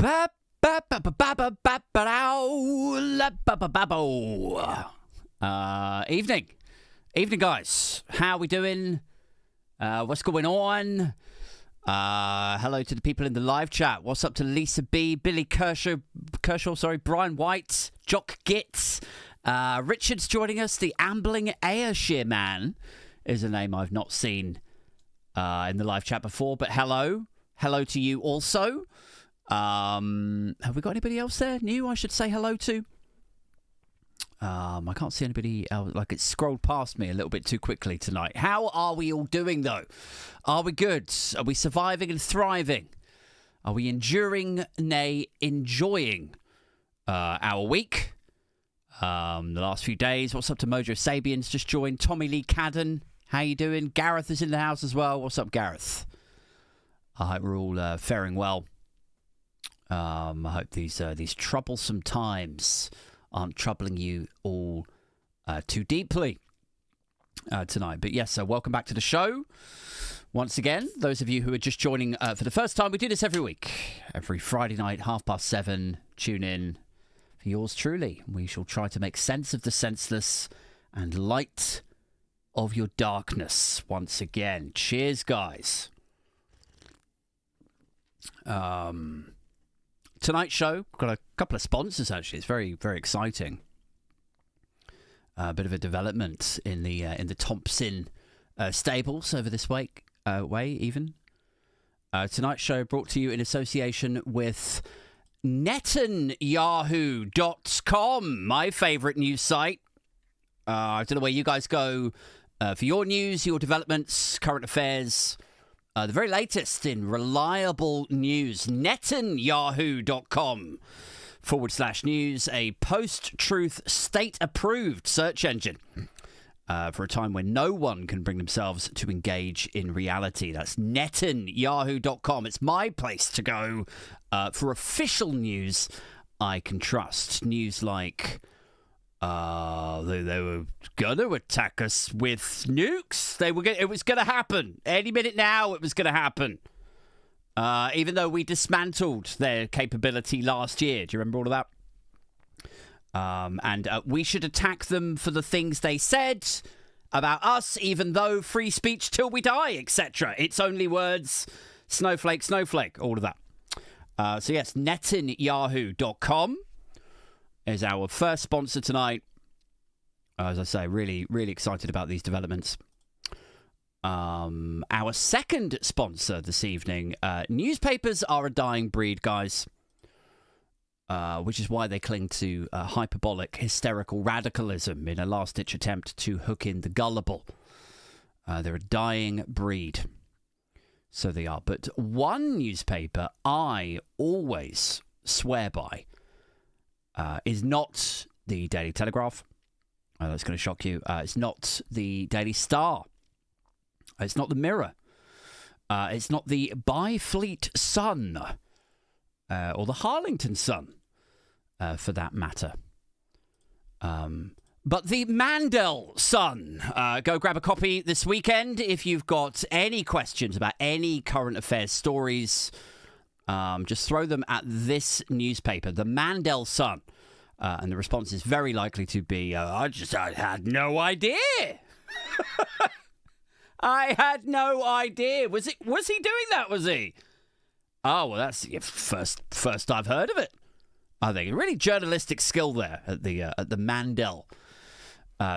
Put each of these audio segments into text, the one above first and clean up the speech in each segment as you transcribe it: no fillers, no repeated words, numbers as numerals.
Evening, guys. How are we doing? What's going on? Hello to the people in the live chat. What's up to Lisa B, Billy Kershaw, Brian White, Jock Gitz, Richard's joining us. The Ambling Ayrshire Man is a name I've not seen in the live chat before, but hello to you also. Have we got anybody else there new I should say hello to? I can't see anybody else. Like, it's scrolled past me a little bit too quickly tonight. How are we all doing, though? Are we good? Are we surviving and thriving? Are we enduring, nay, enjoying our week? The last few days. What's up to Mojo Sabian's just joined. Tommy Lee Cadden, how you doing? Gareth is in the house as well. What's up, Gareth? I hope we're all faring well. I hope these troublesome times aren't troubling you all too deeply tonight. But yes, so welcome back to the show. Once again, those of you who are just joining for the first time, we do this every week. Every Friday night, 7:30, tune in for yours truly. We shall try to make sense of the senseless and light of your darkness once again. Cheers, guys. Tonight's show, got a couple of sponsors, actually. It's very, very exciting. A bit of a development in the Thompson stables over this way even. Tonight's show brought to you in association with Netanyahu.com, my favourite news site. I don't know where you guys go for your news, your developments, current affairs. The very latest in reliable news, Netanyahu.com/news, a post-truth, state-approved search engine for a time when no one can bring themselves to engage in reality. That's Netanyahu.com. It's my place to go for official news I can trust. News like... they were gonna attack us with nukes. It was gonna happen any minute now. It was gonna happen. Even though we dismantled their capability last year. Do you remember all of that? And we should attack them for the things they said about us, even though free speech till we die, etc. It's only words. Snowflake, snowflake. All of that. So yes, Netanyahu.com is our first sponsor tonight. As I say, really, really excited about these developments. Our second sponsor this evening, newspapers are a dying breed, guys, which is why they cling to hyperbolic, hysterical radicalism in a last-ditch attempt to hook in the gullible. They're a dying breed. So they are. But one newspaper I always swear by is not the Daily Telegraph. That's going to shock you. It's not the Daily Star. It's not the Mirror. It's not the Byfleet Sun. Or the Harlington Sun, for that matter. But the Mandel Sun. Go grab a copy this weekend if you've got any questions about any current affairs stories. Just throw them at this newspaper, the Mandel Sun. And the response is very likely to be, I had no idea. I had no idea. Was he doing that, was he? Oh, well, that's the first I've heard of it. I think really journalistic skill there at the Mandel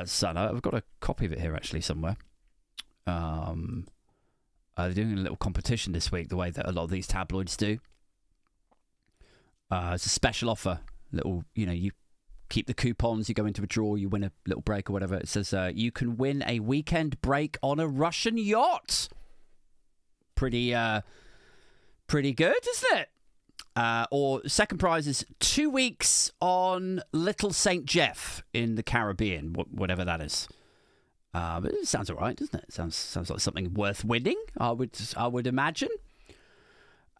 Sun. I've got a copy of it here, actually, somewhere. They're doing a little competition this week, the way that a lot of these tabloids do. It's a special offer. You keep the coupons, you go into a draw, you win a little break or whatever. It says you can win a weekend break on a Russian yacht. Pretty good, isn't it? Or second prize is 2 weeks on Little St. Jeff in the Caribbean, whatever that is. But it sounds all right, doesn't it? Sounds like something worth winning, I would imagine.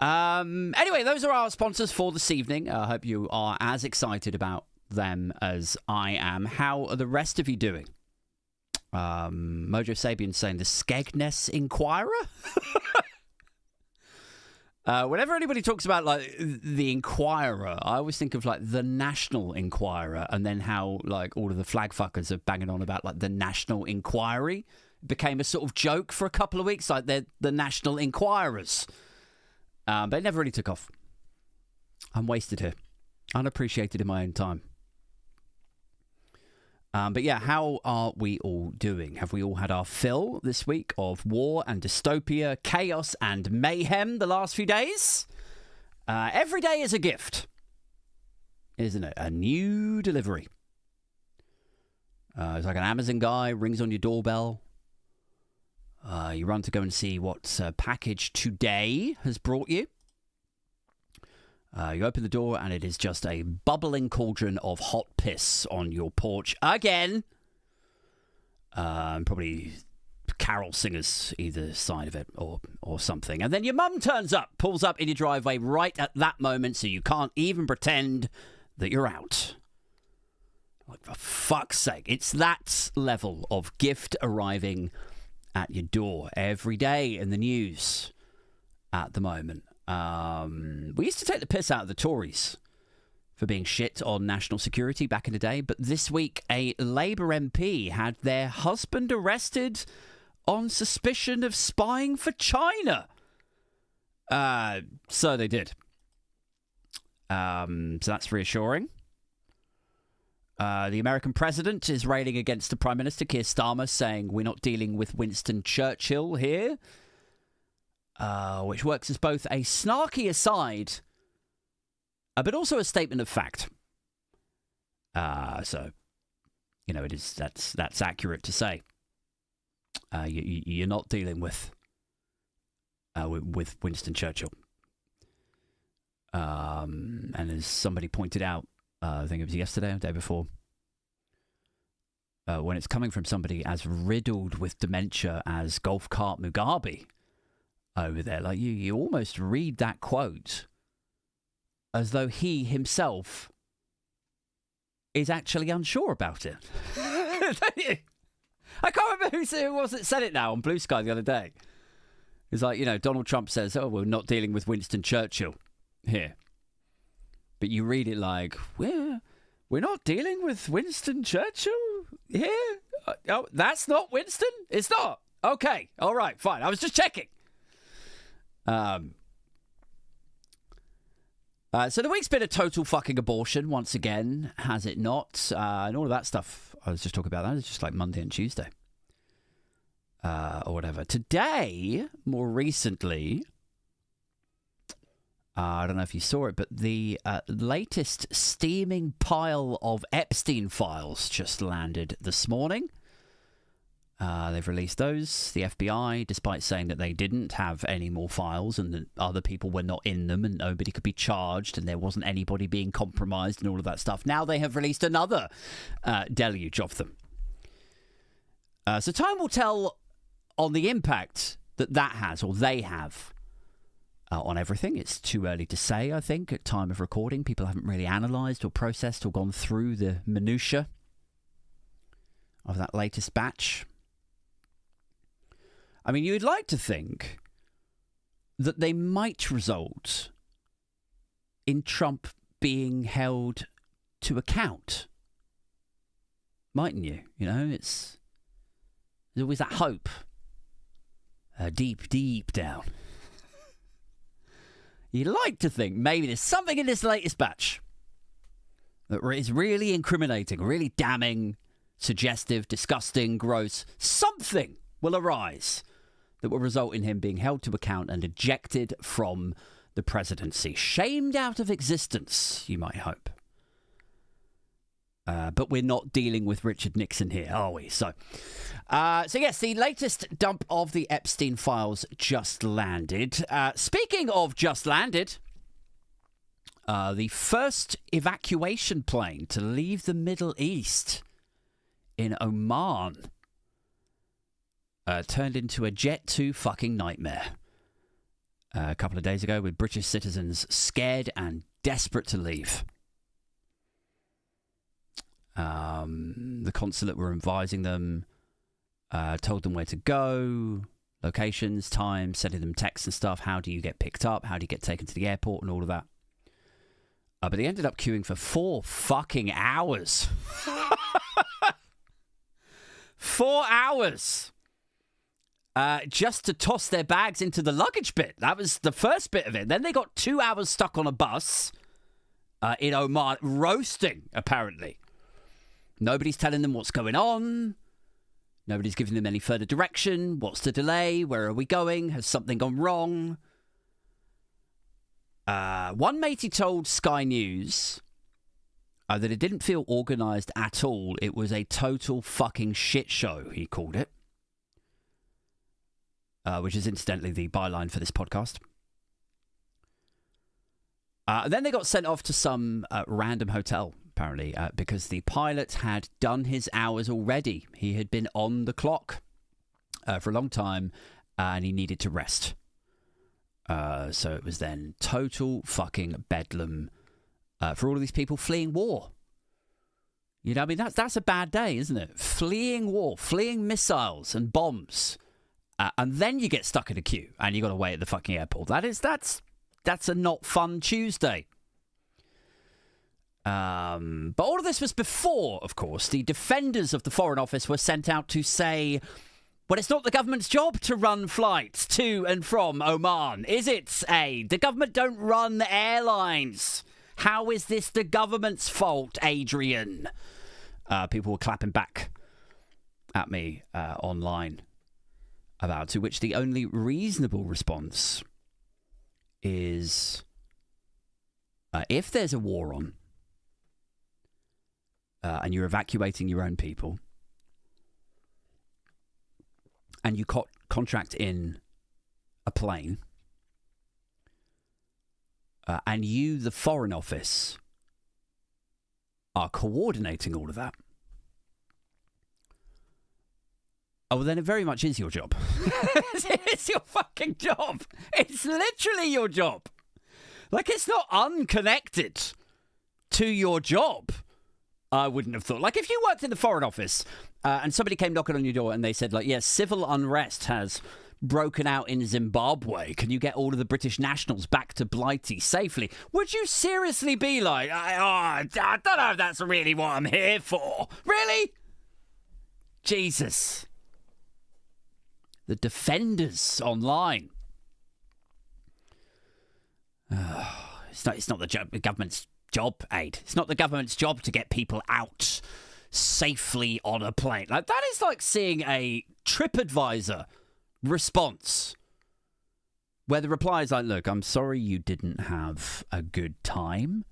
Anyway, those are our sponsors for this evening. I hope you are as excited about them as I am. How are the rest of you doing? Mojo Sabian saying the Skegness Inquirer. Whenever anybody talks about like the Inquirer, I always think of like the National Enquirer, and then how like all of the flag fuckers are banging on about like the National Inquiry. It became a sort of joke for a couple of weeks, like they're the National Inquirers. But it never really took off. I'm wasted here, unappreciated in my own time. But yeah, how are we all doing? Have we all had our fill this week of war and dystopia, chaos and mayhem the last few days? Every day is a gift, isn't it? A new delivery. It's like an Amazon guy rings on your doorbell. You run to go and see what package today has brought you. You open the door and it is just a bubbling cauldron of hot piss on your porch again. Probably carol singers either side of it or something. And then your mum pulls up in your driveway right at that moment, so you can't even pretend that you're out. Like, for fuck's sake. It's that level of gift arriving at your door every day in the news at the moment. We used to take the piss out of the Tories for being shit on national security back in the day, but this week a Labour MP had their husband arrested on suspicion of spying for China. So they did. So that's reassuring. The American president is railing against the Prime Minister, Keir Starmer, saying we're not dealing with Winston Churchill here. Which works as both a snarky aside, but also a statement of fact. So, you know, that's accurate to say. You're not dealing with Winston Churchill. And as somebody pointed out, I think it was yesterday or the day before, when it's coming from somebody as riddled with dementia as Golf Cart Mugabe over there, like you almost read that quote as though he himself is actually unsure about it. Don't you? I can't remember who was it said it now on Blue Sky the other day. It's like, you know, Donald Trump says, "Oh, we're not dealing with Winston Churchill here," but you read it like, we're not dealing with Winston Churchill here. Oh, that's not Winston. It's not. Okay, all right, fine. I was just checking. So the week's been a total fucking abortion once again, has it not? And all of that stuff I was just talking about, that is just like Monday and Tuesday. Or whatever. Today, more recently, I don't know if you saw it, but the latest steaming pile of Epstein Files just landed this morning. They've released those. The FBI, despite saying that they didn't have any more files and that other people were not in them and nobody could be charged and there wasn't anybody being compromised and all of that stuff, now they have released another deluge of them. So time will tell on the impact that has, or they have, on everything. It's too early to say, I think, at time of recording. People haven't really analysed or processed or gone through the minutiae of that latest batch. I mean, you'd like to think that they might result in Trump being held to account, mightn't you? You know, there's always that hope, deep down. You'd like to think maybe there's something in this latest batch that is really incriminating, really damning, suggestive, disgusting, gross. Something will arise that will result in him being held to account and ejected from the presidency. Shamed out of existence, you might hope. But we're not dealing with Richard Nixon here, are we? So yes, the latest dump of the Epstein Files just landed. Speaking of just landed, the first evacuation plane to leave the Middle East in Oman turned into a Jet 2 fucking nightmare a couple of days ago, with British citizens scared and desperate to leave. The consulate were advising them, told them where to go, locations, times, sending them texts and stuff. How do you get picked up? How do you get taken to the airport and all of that? But they ended up queuing for 4 fucking hours. 4 hours. Just to toss their bags into the luggage bit. That was the first bit of it. Then they got 2 hours stuck on a bus in Oman, roasting, apparently. Nobody's telling them what's going on. Nobody's giving them any further direction. What's the delay? Where are we going? Has something gone wrong? One matey told Sky News that it didn't feel organised at all. It was a total fucking shit show, he called it. Which is incidentally the byline for this podcast. Then they got sent off to some random hotel, apparently, because the pilot had done his hours already. He had been on the clock for a long time, and he needed to rest. So it was then total fucking bedlam for all of these people fleeing war. You know, I mean, that's a bad day, isn't it? Fleeing war, fleeing missiles and bombs. And then you get stuck in a queue and you got to wait at the fucking airport. That's a not fun Tuesday. But all of this was before, of course, the defenders of the Foreign Office were sent out to say, well, it's not the government's job to run flights to and from Oman, is it, The government don't run the airlines. How is this the government's fault, Adrian? People were clapping back at me online. To which the only reasonable response is if there's a war on and you're evacuating your own people and you contract in a plane and you, the Foreign Office, are coordinating all of that, oh, well, then it very much is your job. It's your fucking job. It's literally your job. Like, it's not unconnected to your job, I wouldn't have thought. Like, if you worked in the Foreign Office and somebody came knocking on your door and they said, like, yes, civil unrest has broken out in Zimbabwe. Can you get all of the British nationals back to Blighty safely? Would you seriously be like, I don't know if that's really what I'm here for? Really? Jesus. The defenders online. It's not the government's job, Aid. It's not the government's job to get people out safely on a plane. Like, that is like seeing a TripAdvisor response where the reply is like, look, I'm sorry you didn't have a good time,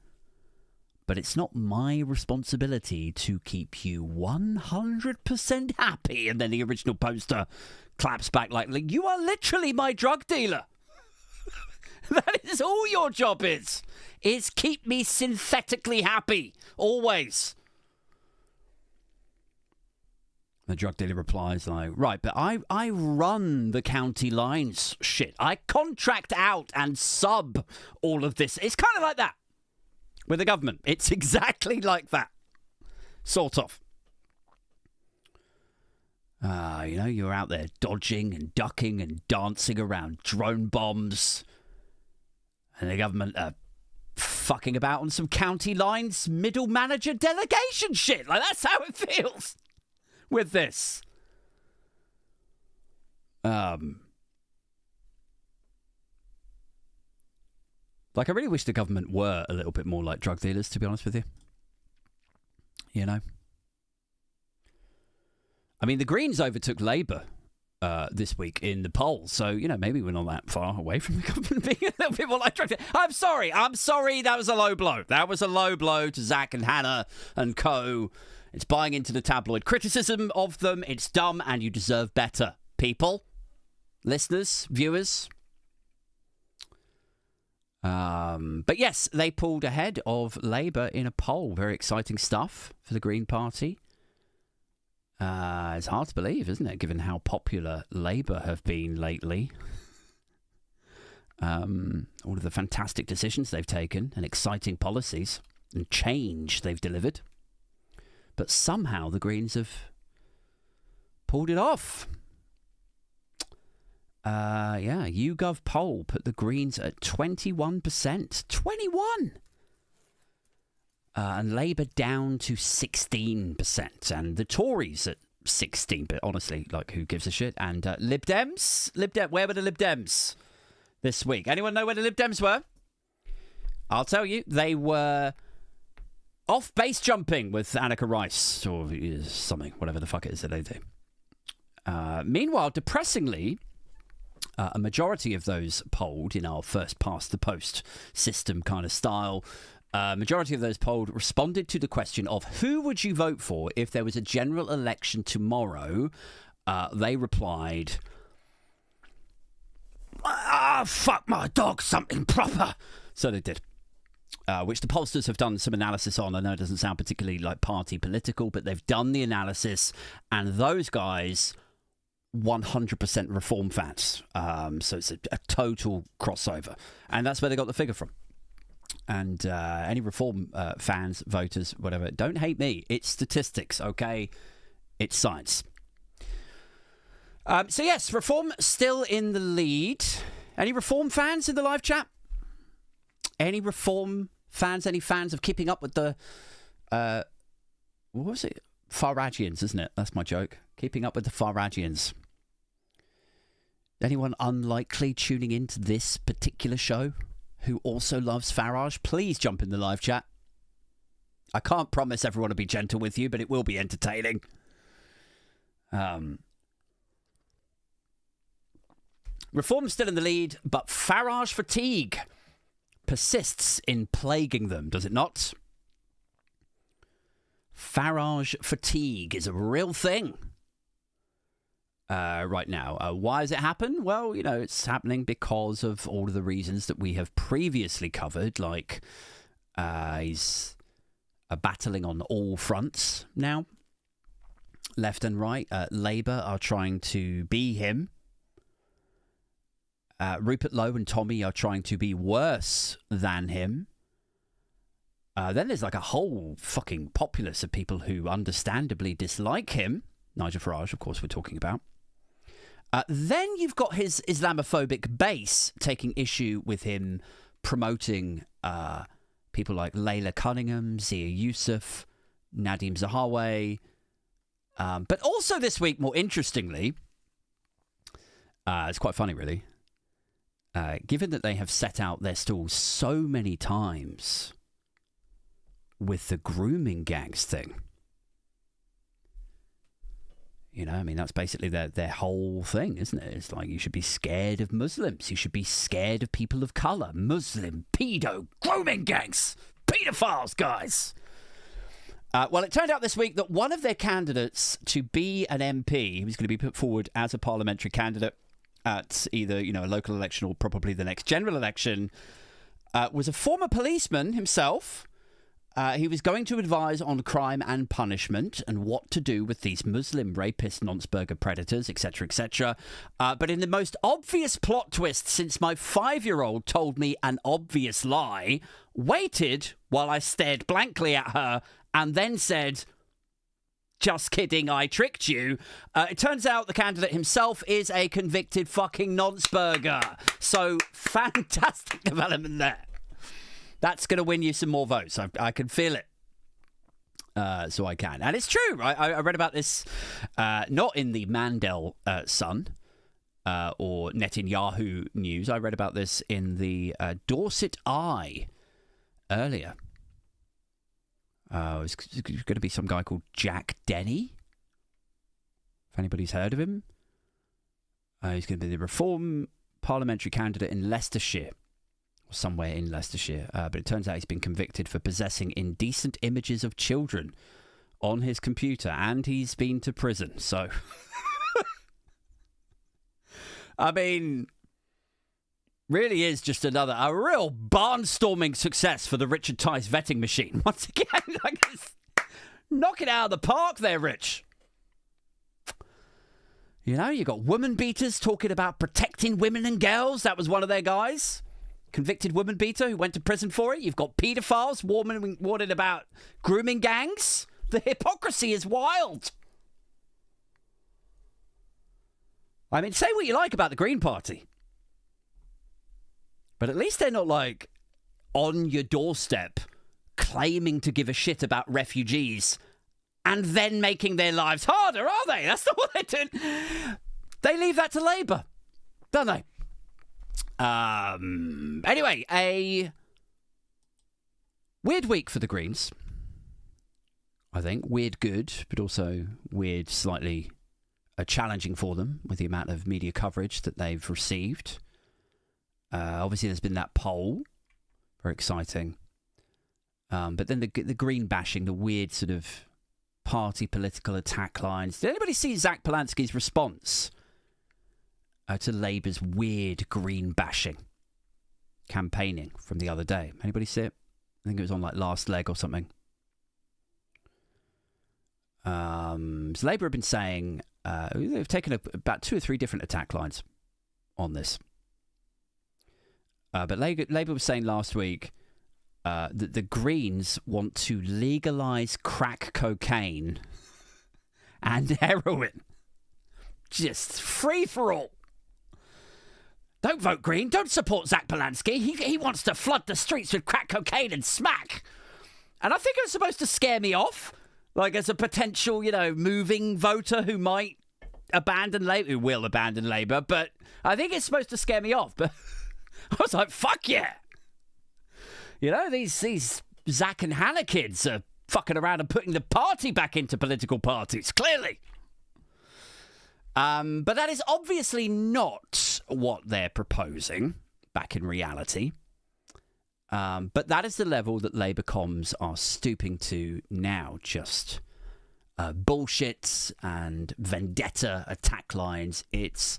but it's not my responsibility to keep you 100% happy. And then the original poster claps back like, you are literally my drug dealer. That is all your job is keep me synthetically happy, always. The drug dealer replies like, right, but I run the county lines shit. I contract out and sub all of this. It's kind of like that with the government. It's exactly like that. Sort of. You know, you're out there dodging and ducking and dancing around drone bombs. And the government are fucking about on some county lines middle manager delegation shit. Like, that's how it feels with this. Like, I really wish the government were a little bit more like drug dealers, to be honest with you. You know? I mean, the Greens overtook Labour this week in the polls, so, you know, maybe we're not that far away from the government being a little bit more like drug dealers. I'm sorry, that was a low blow. That was a low blow to Zach and Hannah and co. It's buying into the tabloid criticism of them. It's dumb, and you deserve better. People, listeners, viewers. But yes, they pulled ahead of Labour in a poll. Very exciting stuff for the Green Party. It's hard to believe, isn't it, given how popular Labour have been lately. All of the fantastic decisions they've taken and exciting policies and change they've delivered. But somehow the Greens have pulled it off. Yeah, YouGov poll put the Greens at 21%. 21! And Labour down to 16%. And the Tories at 16, but honestly, like, who gives a shit? And Lib Dems? Where were the Lib Dems this week? Anyone know where the Lib Dems were? I'll tell you, they were off base jumping with Annika Rice, or something, whatever the fuck it is that they do. Meanwhile, depressingly, a majority of those polled in our first past the post system kind of style, majority of those polled responded to the question of who would you vote for if there was a general election tomorrow. They replied, fuck my dog, something proper. So they did. Which the pollsters have done some analysis on. I know it doesn't sound particularly like party political, but they've done the analysis, and those guys 100% Reform fans. So it's a total crossover, and that's where they got the figure from. And any Reform fans, voters, whatever, don't hate me. It's statistics, okay? It's science. So yes, Reform still in the lead. Any Reform fans in the live chat? Any Reform fans? Any fans of keeping up with the... what was it? Faragians, isn't it? That's my joke. Keeping up with the Faragians. Anyone unlikely tuning into this particular show who also loves Farage? Please jump in the live chat. I can't promise everyone will be gentle with you, but it will be entertaining. Reform's still in the lead, but Farage fatigue persists in plaguing them, does it not? Farage fatigue is a real thing right now. Why does it happen? Well, you know, it's happening because of all of the reasons that we have previously covered, like he's battling on all fronts now, left and right. Labour are trying to be him. Rupert Lowe and Tommy are trying to be worse than him. Then there's like a whole fucking populace of people who understandably dislike him. Nigel Farage, of course, we're talking about. Then you've got his Islamophobic base taking issue with him promoting people like Layla Cunningham, Zia Yusuf, Nadim Zahawi. But also this week, more interestingly, it's quite funny, really. Given that they have set out their stalls so many times with the grooming gangs thing. You know, I mean, that's basically their whole thing, isn't it? It's like you should be scared of Muslims. You should be scared of people of colour. Muslim, pedo, grooming gangs, paedophiles, guys. Well, it turned out this week that one of their candidates to be an MP, he was going to be put forward as a parliamentary candidate at either, you know, a local election or probably the next general election, was a former policeman himself. He was going to advise on crime and punishment and what to do with these Muslim rapist nonceburger predators, etc., etc. But in the most obvious plot twist since my 5-year-old told me an obvious lie, waited while I stared blankly at her and then said, "Just kidding, I tricked you." It turns out the candidate himself is a convicted fucking nonceburger. So fantastic development there. That's going to win you some more votes. I can feel it. So I can. And it's true, right? I read about this not in the Mandel Sun or Netanyahu news. I read about this in the Dorset Eye earlier. It's going to be some guy called Jack Denny. If anybody's heard of him. He's going to be the Reform parliamentary candidate in Leicestershire. Somewhere in Leicestershire. But it turns out he's been convicted for possessing indecent images of children on his computer. And he's been to prison. So, I mean, really is just a real barnstorming success for the Richard Tice vetting machine. Once again, like, knock it out of the park there, Rich. You know, you got woman beaters talking about protecting women and girls. That was one of their guys. Convicted woman beater who went to prison for it. You've got paedophiles warning about grooming gangs. The hypocrisy is wild. I mean, say what you like about the Green Party, but at least they're not like on your doorstep claiming to give a shit about refugees and then making their lives harder, are they? That's not what they're doing. They leave that to Labour, don't they? Anyway, a weird week for the Greens, I think. Weird good, but also weird slightly challenging for them with the amount of media coverage that they've received. Obviously, there's been that poll. Very exciting. But then the Green bashing, the weird sort of party political attack lines. Did anybody see Zach Polanski's response to Labour's weird Green bashing campaigning from the other day? Anybody see it? I think it was on like Last Leg or something. So Labour have been saying they've taken about 2 or 3 different attack lines on this. But Labour was saying last week that the Greens want to legalise crack cocaine and heroin. Just free for all. Don't vote Green. Don't support Zach Polanski. He wants to flood the streets with crack cocaine and smack. And I think it's supposed to scare me off. Like as a potential, moving voter who might abandon Labour, who will abandon Labour. But I think it's supposed to scare me off. But I was like, fuck yeah. These Zach and Hannah kids are fucking around and putting the party back into political parties, clearly. But that is obviously not what they're proposing back in reality. But that is the level that Labour comms are stooping to now. Just bullshit and vendetta attack lines. It's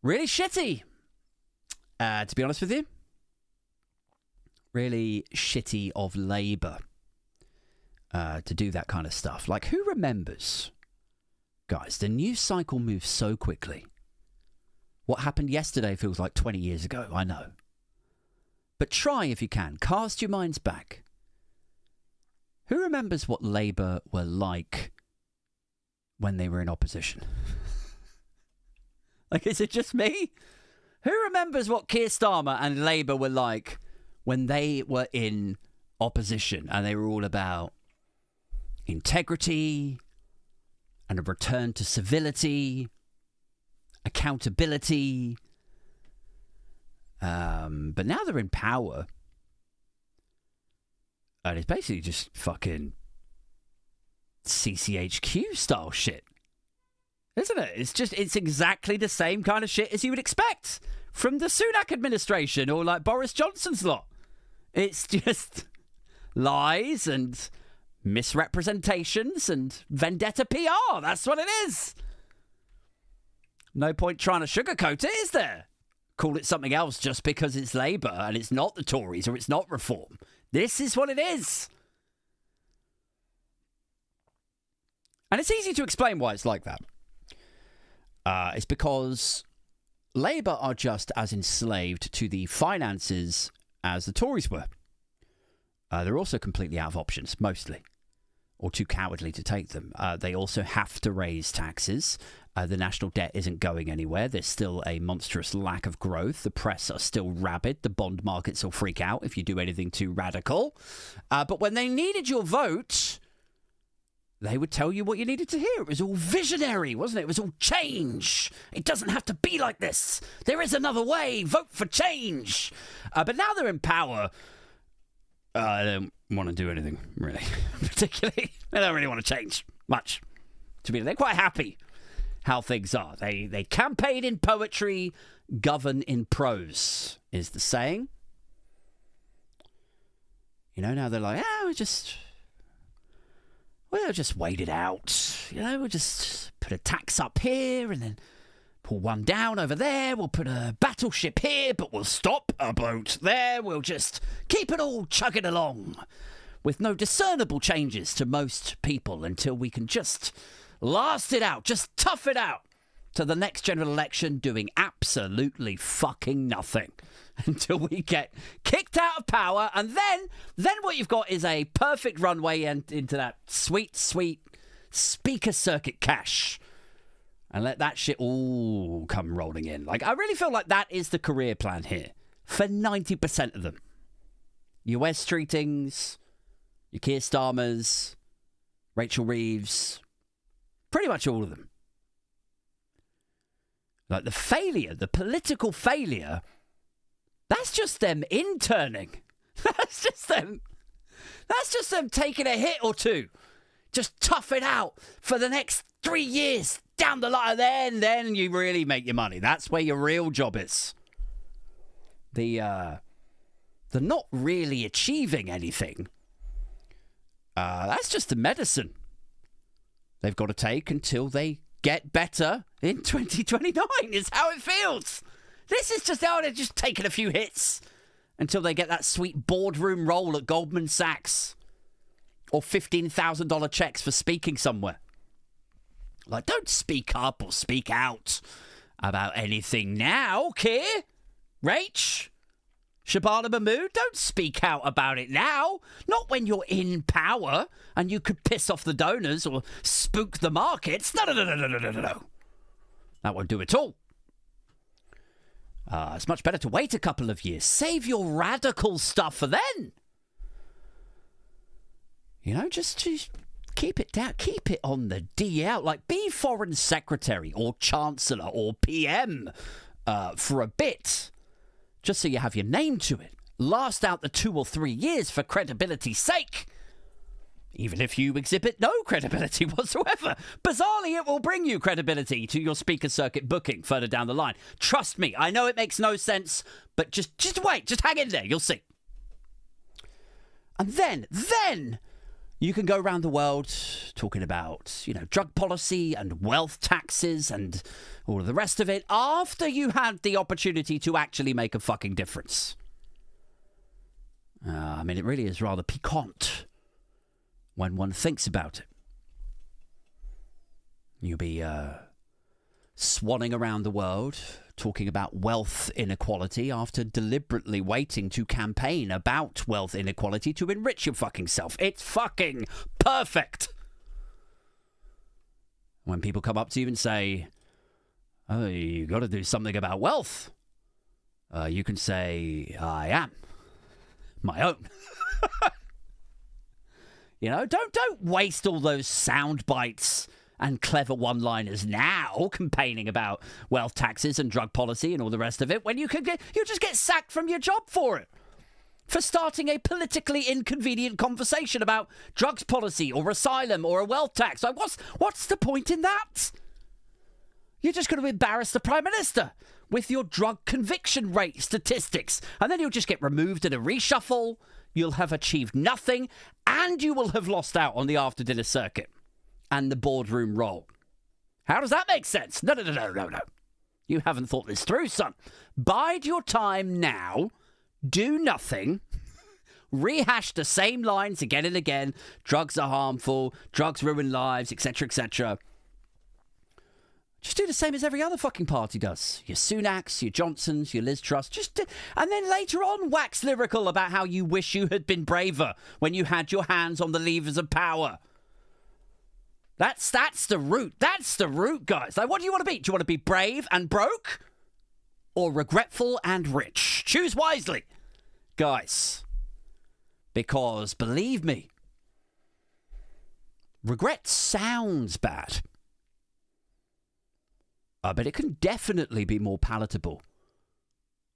really shitty, to be honest with you. Really shitty of Labour to do that kind of stuff. Like, who remembers... Guys, the news cycle moves so quickly. What happened yesterday feels like 20 years ago, I know. But try, if you can, cast your minds back. Who remembers what Labour were like when they were in opposition? Like, is it just me? Who remembers what Keir Starmer and Labour were like when they were in opposition and they were all about integrity and a return to civility, accountability. But now they're in power. And it's basically just fucking CCHQ style shit. Isn't it? It's exactly the same kind of shit as you would expect from the Sunak administration or like Boris Johnson's lot. It's just lies and misrepresentations and vendetta PR. That's what it is. No point trying to sugarcoat it, is there? Call it something else just because it's Labour and it's not the Tories or it's not Reform. This is what it is. And it's easy to explain why it's like that. It's because Labour are just as enslaved to the finances as the Tories were. They're also completely out of options, mostly, or too cowardly to take them. They also have to raise taxes. The national debt isn't going anywhere. There's still a monstrous lack of growth. The press are still rabid. The bond markets will freak out if you do anything too radical. But when they needed your vote, they would tell you what you needed to hear. It was all visionary, wasn't it? It was all change. It doesn't have to be like this. There is another way. Vote for change. But now they're in power. I don't want to do anything, really, particularly. They don't really want to change much. They're quite happy how things are. They campaign in poetry, govern in prose, is the saying. Now they're like, we'll just wait it out. We'll just put a tax up here and then pull one down over there. We'll put a battleship here, but we'll stop a boat there. We'll just keep it all chugging along with no discernible changes to most people until we can just last it out, just tough it out to the next general election, doing absolutely fucking nothing until we get kicked out of power. And then what you've got is a perfect runway into that sweet, sweet speaker circuit cash. and let that shit all come rolling in. Like, I really feel like that is the career plan here for 90% of them. Your Wes Streetings, your Keir Starmers, Rachel Reeves, pretty much all of them. Like, the failure, the political failure, that's just them interning. That's just them taking a hit or two. Just tough it out for the next 3 years down the line. Then you really make your money. That's where your real job is. The not really achieving anything. That's just the medicine they've got to take until they get better in 2029 is how it feels. This is just how they're just taking a few hits until they get that sweet boardroom role at Goldman Sachs or $15,000 checks for speaking somewhere. Like, don't speak up or speak out about anything now, Keir, Rach, Shabana Mahmood. Don't speak out about it now. Not when you're in power and you could piss off the donors or spook the markets. No. That won't do at all. It's much better to wait a couple of years. Save your radical stuff for then. You know, just keep it down. Keep it on the DL. Like, be foreign secretary or chancellor or PM for a bit. Just so you have your name to it. Last out the 2 or 3 years for credibility's sake. Even if you exhibit no credibility whatsoever. Bizarrely, it will bring you credibility to your speaker circuit booking further down the line. Trust me, I know it makes no sense, but just wait, just hang in there, you'll see. And then you can go around the world talking about, you know, drug policy and wealth taxes and all of the rest of it after you had the opportunity to actually make a fucking difference. I mean, it really is rather piquant when one thinks about it. You'll be swanning around the world talking about wealth inequality after deliberately waiting to campaign about wealth inequality to enrich your fucking self. It's fucking perfect. When people come up to you and say, oh, you got to do something about wealth, you can say, I am my own. You know, don't waste all those sound bites and clever one-liners now campaigning about wealth taxes and drug policy and all the rest of it when you just get sacked from your job for it. For starting a politically inconvenient conversation about drugs policy or asylum or a wealth tax. Like, what's the point in that? You're just going to embarrass the Prime Minister with your drug conviction rate statistics. And then you'll just get removed in a reshuffle. You'll have achieved nothing. And you will have lost out on the after-dinner circuit and the boardroom role. How does that make sense? No. You haven't thought this through, son. Bide your time now. Do nothing. Rehash the same lines again and again. Drugs are harmful. Drugs ruin lives, etc., etc. Just do the same as every other fucking party does. Your Sunaks, your Johnsons, your Liz Truss. And then later on wax lyrical about how you wish you had been braver when you had your hands on the levers of power. That's the route. That's the route, guys. Like, what do you want to be? Do you want to be brave and broke? Or regretful and rich? Choose wisely, guys. Because, believe me, regret sounds bad. But it can definitely be more palatable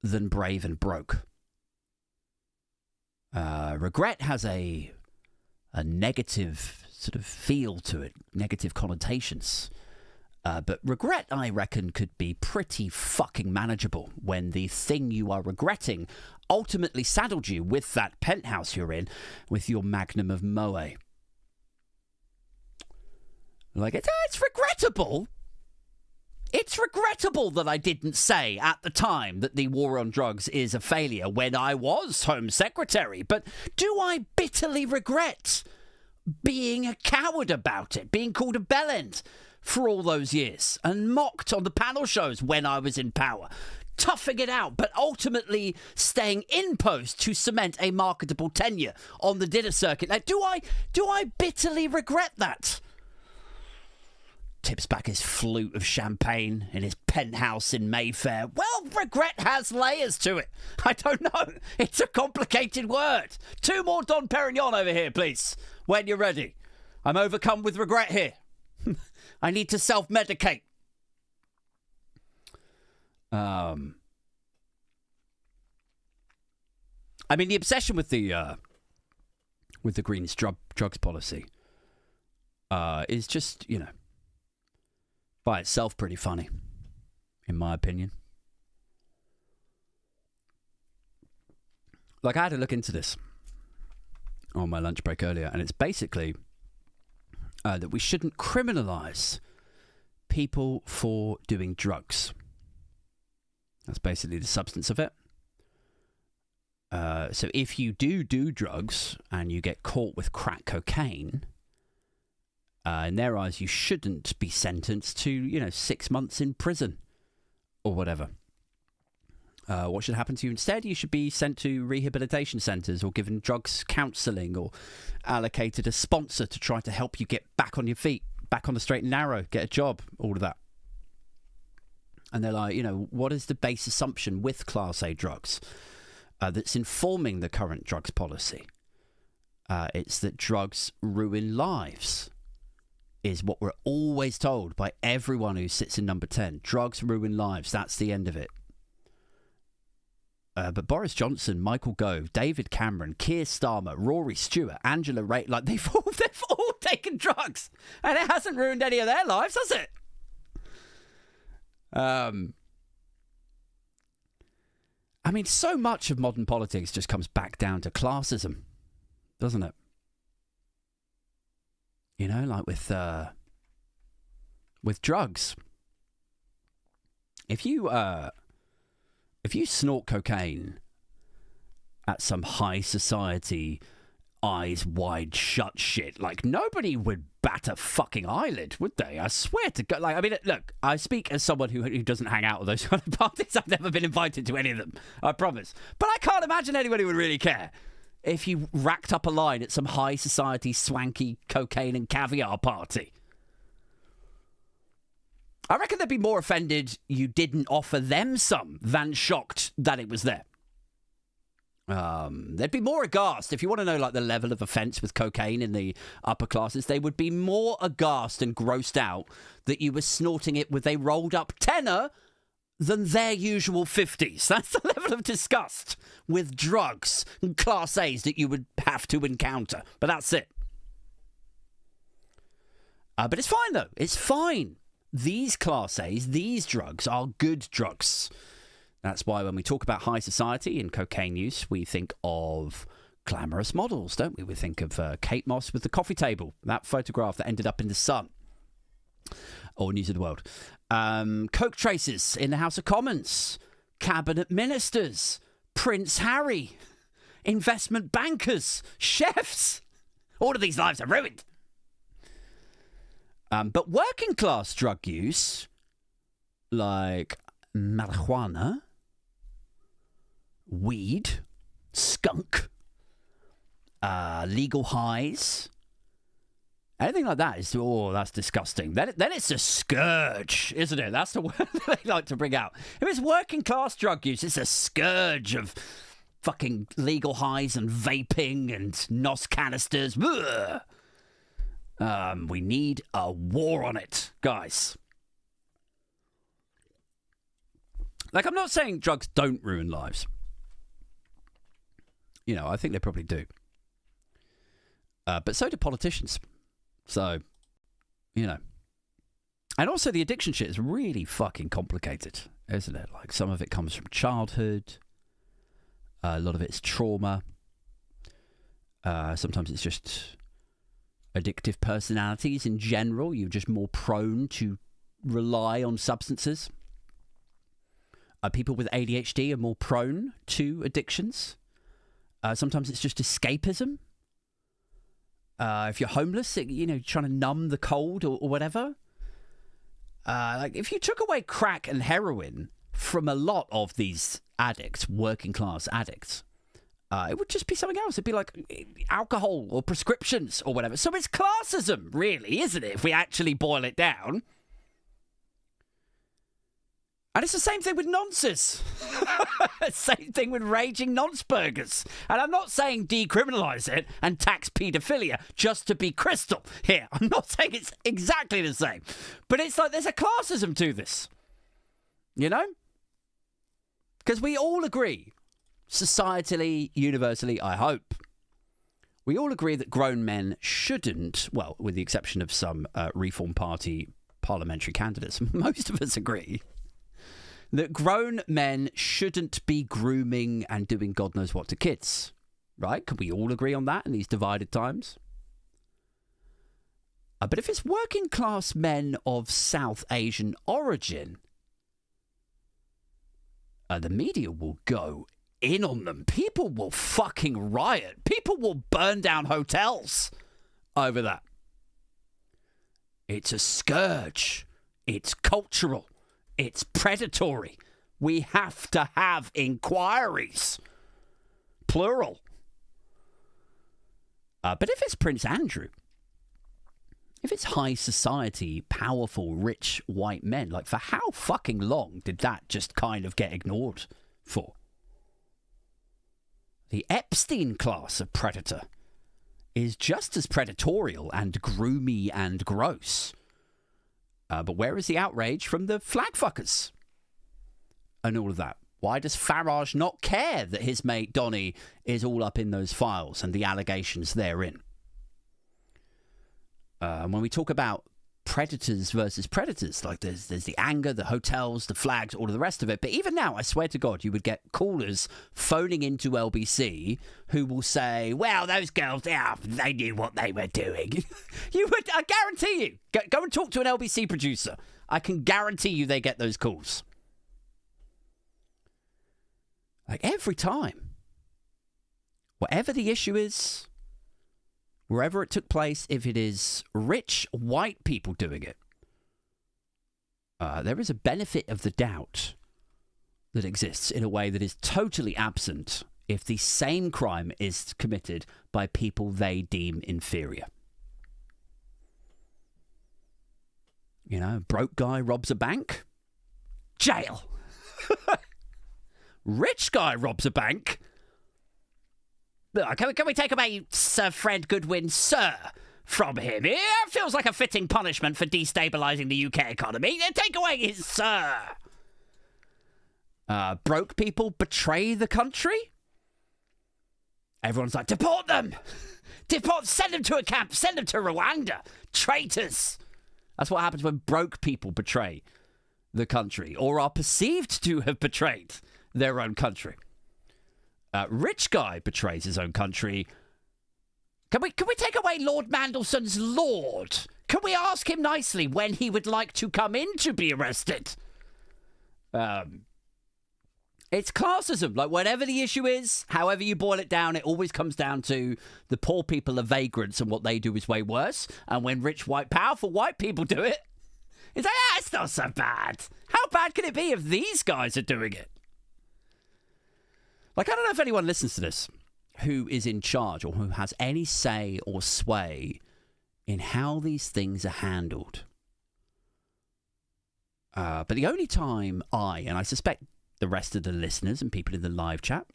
than brave and broke. Regret has a negative sort of feel to it, negative connotations. But regret, I reckon, could be pretty fucking manageable when the thing you are regretting ultimately saddled you with that penthouse you're in, with your magnum of Moe. Like, it's regrettable. It's regrettable that I didn't say at the time that the war on drugs is a failure when I was Home Secretary. But do I bitterly regret being a coward about it, being called a bellend for all those years and mocked on the panel shows when I was in power, toughing it out, but ultimately staying in post to cement a marketable tenure on the dinner circuit? Like, do I bitterly regret that? tips back his flute of champagne in his penthouse in Mayfair. Well, regret has layers to it. I don't know. It's a complicated word. 2 more Don Perignon over here, please, when you're ready. I'm overcome with regret here. I need to self-medicate. I mean, the obsession with the Greens drugs policy is just, by itself pretty funny, in my opinion. Like, I had to look into this on my lunch break earlier, and it's basically that we shouldn't criminalize people for doing drugs. That's basically the substance of it. So if you do drugs and you get caught with crack cocaine, in their eyes, you shouldn't be sentenced to, 6 months in prison or whatever. What should happen to you instead? You should be sent to rehabilitation centres or given drugs counselling or allocated a sponsor to try to help you get back on your feet, back on the straight and narrow, get a job, all of that. And they're like, what is the base assumption with Class A drugs that's informing the current drugs policy? It's that drugs ruin lives, is what we're always told by everyone who sits in number 10. Drugs ruin lives. That's the end of it. But Boris Johnson, Michael Gove, David Cameron, Keir Starmer, Rory Stewart, Angela Ray, like they've all taken drugs, and it hasn't ruined any of their lives, has it? I mean, so much of modern politics just comes back down to classism, doesn't it? Like with drugs. If you snort cocaine at some high society, eyes wide shut shit, like, nobody would bat a fucking eyelid, would they? I swear to God. Like, I mean, look, I speak as someone who doesn't hang out with those kind of parties. I've never been invited to any of them, I promise. But I can't imagine anybody would really care if you racked up a line at some high society, swanky cocaine and caviar party. I reckon they'd be more offended you didn't offer them some than shocked that it was there. They'd be more aghast. If you want to know, like, the level of offence with cocaine in the upper classes, they would be more aghast and grossed out that you were snorting it with a rolled up tenner than their usual 50s. That's the level of disgust with drugs and Class A's that you would have to encounter. But that's it. But it's fine, though. It's fine. These Class A's, these drugs are good drugs. That's why when we talk about high society and cocaine use, we think of glamorous models, don't we? We think of Kate Moss with the coffee table, that photograph that ended up in the Sun or News of the World. Coke traces in the House of Commons, cabinet ministers, Prince Harry, investment bankers, chefs. All of these lives are ruined. But working class drug use, like marijuana, weed, skunk, legal highs, anything like that is, that's disgusting. Then it's a scourge, isn't it? That's the word they like to bring out. If it's working class drug use, it's a scourge of fucking legal highs and vaping and NOS canisters. Ugh. We need a war on it, guys. Like, I'm not saying drugs don't ruin lives. I think they probably do. But so do politicians. So, And also the addiction shit is really fucking complicated, isn't it? Like, some of it comes from childhood. A lot of it's trauma. Sometimes it's just addictive personalities in general. You're just more prone to rely on substances. People with ADHD are more prone to addictions. Sometimes it's just escapism. If you're homeless, trying to numb the cold or whatever. Like, if you took away crack and heroin from a lot of these addicts, working class addicts, it would just be something else. It'd be like alcohol or prescriptions or whatever. So it's classism, really, isn't it? If we actually boil it down. And it's the same thing with nonces. Same thing with raging nonceburgers. And I'm not saying decriminalise it and tax paedophilia, just to be crystal here. I'm not saying it's exactly the same. But it's like there's a classism to this. You know? Because we all agree, societally, universally, I hope, we all agree that grown men shouldn't, well, with the exception of some Reform Party parliamentary candidates, most of us agree that grown men shouldn't be grooming and doing God knows what to kids, right? Can we all agree on that in these divided times? But if it's working class men of South Asian origin, the media will go in on them. People will fucking riot. People will burn down hotels over that. It's a scourge. It's cultural. It's predatory. We have to have inquiries. Plural. But if it's Prince Andrew, if it's high society, powerful, rich white men, like for how fucking long did that just kind of get ignored for? The Epstein class of predator is just as predatorial and groomy and gross. But where is the outrage from the flag fuckers and all of that? Why does Farage not care that his mate Donny is all up in those files and the allegations therein? When we talk about predators versus predators, like there's the anger, the hotels, the flags, all of the rest of it. But even now, I swear to God, you would get callers phoning into LBC who will say, well, those girls, yeah, they knew what they were doing. You would, I guarantee you, go and talk to an LBC producer. I can guarantee you they get those calls. Like every time. Whatever the issue is, wherever it took place, if it is rich white people doing it, there is a benefit of the doubt that exists in a way that is totally absent if the same crime is committed by people they deem inferior. You know, broke guy robs a bank, jail. Rich guy robs a bank. Can we take away Sir Fred Goodwin, sir, from him? It feels like a fitting punishment for destabilising the UK economy. Take away his sir. Broke people betray the country? Everyone's like, deport them! Deport, send them to a camp, send them to Rwanda. Traitors! That's what happens when broke people betray the country, or are perceived to have betrayed their own country. Rich guy betrays his own country. Can we take away Lord Mandelson's lord? Can we ask him nicely when he would like to come in to be arrested? It's classism. Like, whatever the issue is, however you boil it down, it always comes down to the poor people are vagrants and what they do is way worse. And when rich, white, powerful white people do it, it's like, it's not so bad. How bad can it be if these guys are doing it? Like, I don't know if anyone listens to this who is in charge or who has any say or sway in how these things are handled. But the only time and I suspect the rest of the listeners and people in the live chat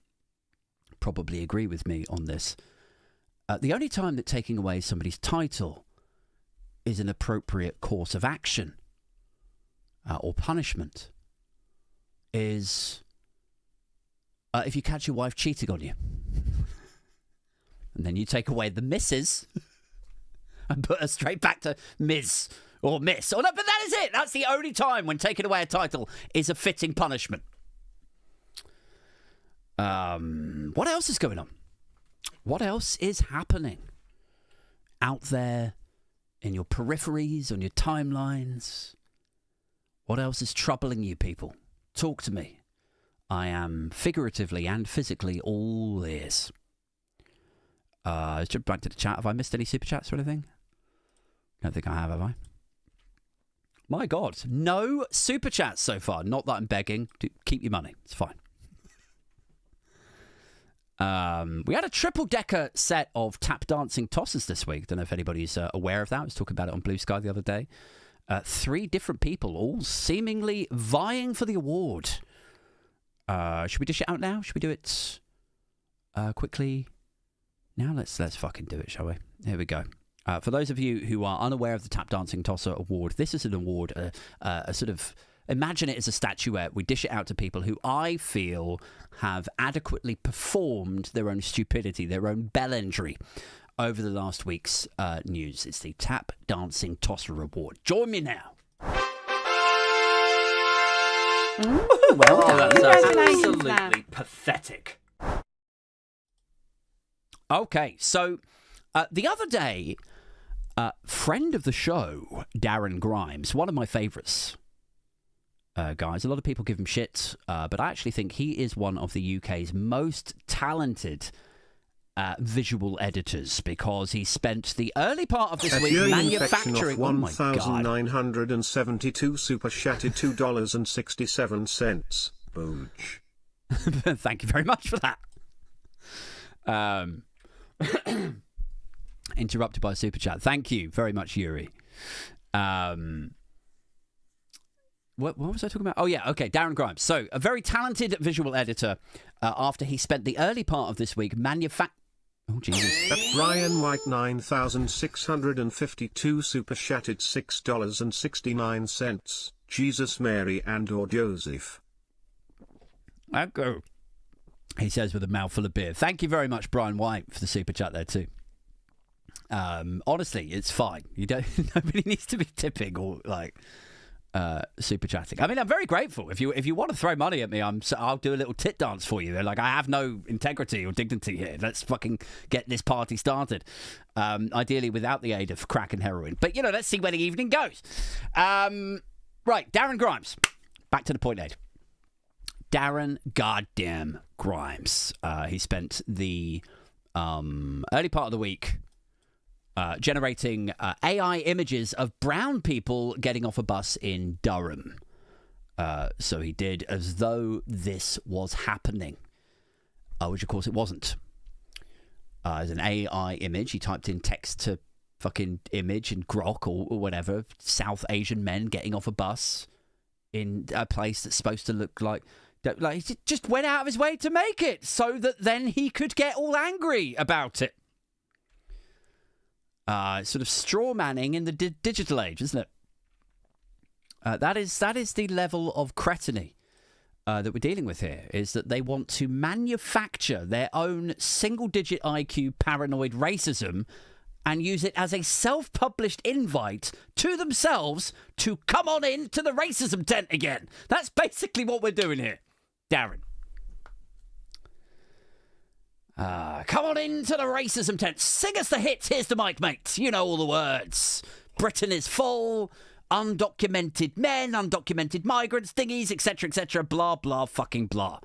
probably agree with me on this, the only time that taking away somebody's title is an appropriate course of action or punishment is if you catch your wife cheating on you. And then you take away the missus and put her straight back to Ms. or Miss. Oh, no, but that is it. That's the only time when taking away a title is a fitting punishment. What else is going on? What else is happening out there in your peripheries, on your timelines? What else is troubling you, people? Talk to me. I am figuratively and physically all ears. Let's jump back to the chat. Have I missed any super chats or anything? Don't think I have I? My God, no super chats so far. Not that I'm begging. Keep your money. It's fine. We had a triple-decker set of tap dancing tosses this week. Don't know if anybody's aware of that. I was talking about it on Blue Sky the other day. 3 different people, all seemingly vying for the award. Should we dish it out now? Should we do it quickly? Now let's fucking do it, shall we? Here we go. For those of you who are unaware of the Tap Dancing Tosser Award, this is an award, a sort of, imagine it as a statuette. We dish it out to people who I feel have adequately performed their own stupidity, their own bellendry over the last week's news. It's the Tap Dancing Tosser Award. Join me now. Well done. That's absolutely pathetic. Okay, so the other day, friend of the show, Darren Grimes, one of my favourites, guys. A lot of people give him shit, but I actually think he is one of the UK's most talented visual editors, because he spent the early part of this week manufacturing. 1,972 super chatted $2.67. Booch. Thank you very much for that. Interrupted by super chat. Thank you very much, Yuri. What was I talking about? Oh, yeah. Okay. Darren Grimes. So, a very talented visual editor, after he spent the early part of this week Oh, Jesus. At Brian White, 9,652 super chatted $6.69. Jesus, Mary, and or Joseph. Okay. He says with a mouthful of beer. Thank you very much, Brian White, for the super chat there too. Honestly, it's fine. You don't. Nobody needs to be tipping or like super chatting. I mean, I'm very grateful. If you want to throw money at me, I'll do a little tit dance for you. Like, I have no integrity or dignity here. Let's fucking get this party started. Ideally, without the aid of crack and heroin. But let's see where the evening goes. Right, Darren Grimes. Back to the point, Ed. Darren goddamn Grimes. He spent the early part of the week generating AI images of brown people getting off a bus in Durham. So he did as though this was happening, which of course it wasn't. As an AI image, he typed in text to fucking image and grok or whatever, South Asian men getting off a bus in a place that's supposed to look like he just went out of his way to make it so that then he could get all angry about it. Sort of straw manning in the digital age, isn't it? That is the level of cretiny that we're dealing with here, is that they want to manufacture their own single-digit IQ paranoid racism and use it as a self-published invite to themselves to come on in to the racism tent again. That's basically what we're doing here, Darren. Come on into the racism tent. Sing us the hits. Here's the mic, mate. You know all the words. Britain is full. Undocumented men, undocumented migrants, thingies, etc., blah, blah, fucking blah.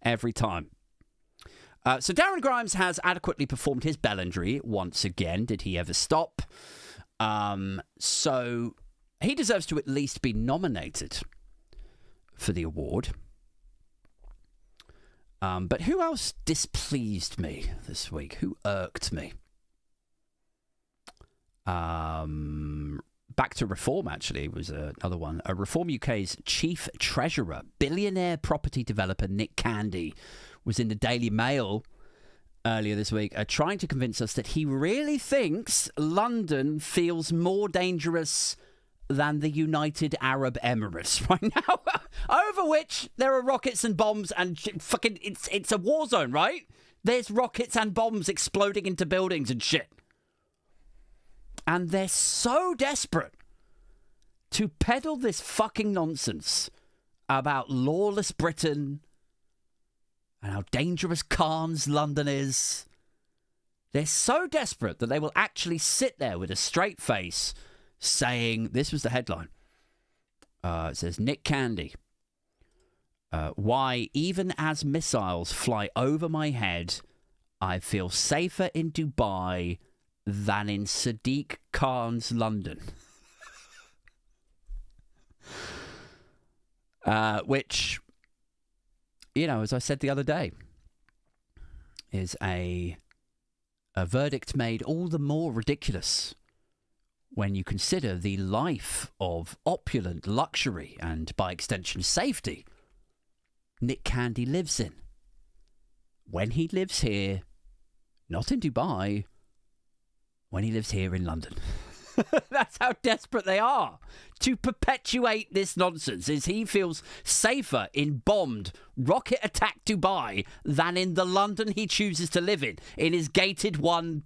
Every time. So Darren Grimes has adequately performed his bellendry once again. Did he ever stop? So he deserves to at least be nominated for the award. But who else displeased me this week? Who irked me? Back to Reform, actually, was another one. Reform UK's chief treasurer, billionaire property developer Nick Candy, was in the Daily Mail earlier this week trying to convince us that he really thinks London feels more dangerous than the United Arab Emirates right now, over which there are rockets and bombs and fucking it's a war zone, right? There's rockets and bombs exploding into buildings and shit. And they're so desperate to peddle this fucking nonsense about lawless Britain and how dangerous Khan's London is. They're so desperate that they will actually sit there with a straight face saying, this was the headline. It says, Nick Candy. Why, even as missiles fly over my head, I feel safer in Dubai than in Sadiq Khan's London. Which, as I said the other day, is a verdict made all the more ridiculous when you consider the life of opulent luxury and, by extension, safety Nick Candy lives in. When he lives here, not in Dubai, when he lives here in London. That's how desperate they are to perpetuate this nonsense, is he feels safer in bombed, rocket-attacked Dubai than in the London he chooses to live in his gated one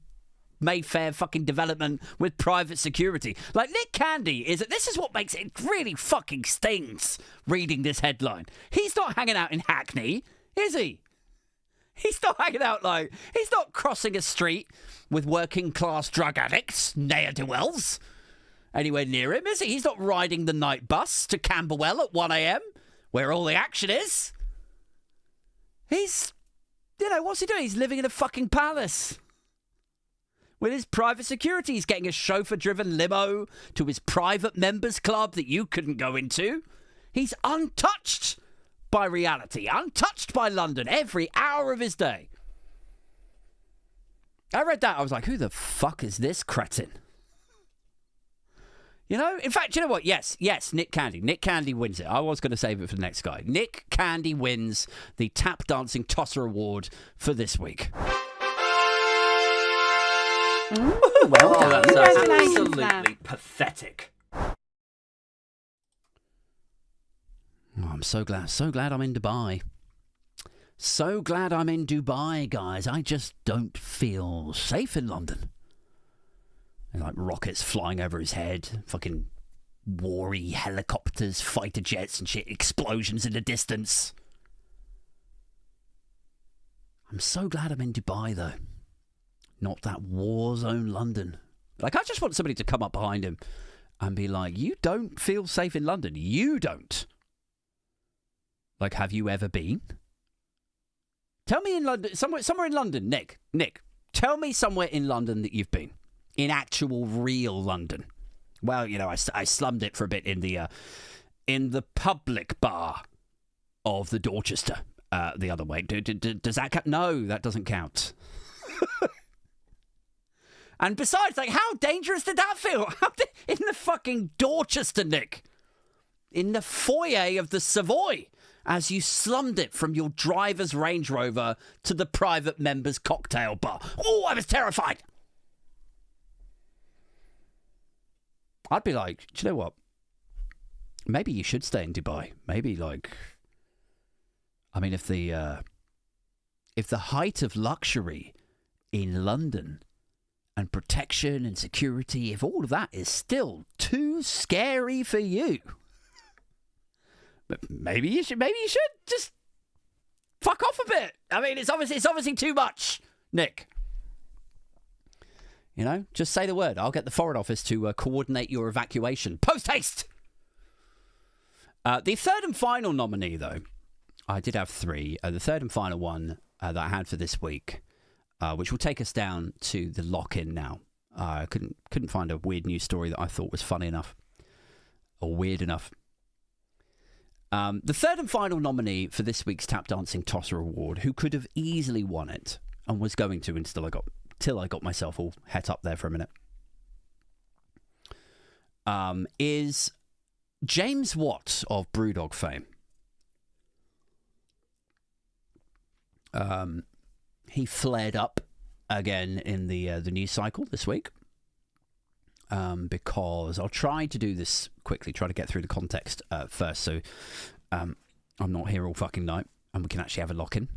Mayfair fucking development with private security. Like, Nick Candy this is what makes it really fucking stings reading this headline. He's not hanging out in Hackney, is he? He's not hanging out he's not crossing a street with working class drug addicts, ne'er-do-wells, anywhere near him, is he? He's not riding the night bus to Camberwell at 1 a.m, where all the action is. He's, what's he doing? He's living in a fucking palace. With his private security, he's getting a chauffeur-driven limo to his private members club that you couldn't go into. He's untouched by reality, untouched by London every hour of his day. I read that, I was like, who the fuck is this cretin? In fact, you know what? Yes, Nick Candy. Nick Candy wins it. I was going to save it for the next guy. Nick Candy wins the Tap Dancing Tosser Award for this week. Well done. That's Congratulations, absolutely pathetic. Oh, I'm so glad I'm in Dubai. So glad I'm in Dubai, guys. I just don't feel safe in London. There's like rockets flying over his head, fucking war-y helicopters, fighter jets and shit, explosions in the distance. I'm so glad I'm in Dubai, though. Not that war zone London. Like, I just want somebody to come up behind him and be like, you don't feel safe in London. You don't. Like, have you ever been? Tell me in London, somewhere in London, Nick, tell me somewhere in London that you've been. In actual, real London. Well, I slummed it for a bit in the public bar of the Dorchester the other way. Does that count? No, that doesn't count. And besides, how dangerous did that feel? In the fucking Dorchester, Nick. In the foyer of the Savoy, as you slummed it from your driver's Range Rover to the private member's cocktail bar. Oh, I was terrified. I'd be like, do you know what? Maybe you should stay in Dubai. Maybe, if the height of luxury in London and protection and security, if all of that is still too scary for you, but maybe you should just fuck off a bit. It's obviously too much, Nick. Just say the word. I'll get the Foreign Office to coordinate your evacuation. Post haste! The third and final nominee, though, I did have three. The third and final one that I had for this week, which will take us down to the lock-in now. I couldn't find a weird news story that I thought was funny enough or weird enough. The third and final nominee for this week's Tap Dancing Tosser Award, who could have easily won it and was going to until I got myself all het up there for a minute, is James Watt of BrewDog fame. He flared up again in the news cycle this week because I'll try to do this quickly, try to get through the context first, so I'm not here all fucking night and we can actually have a lock-in.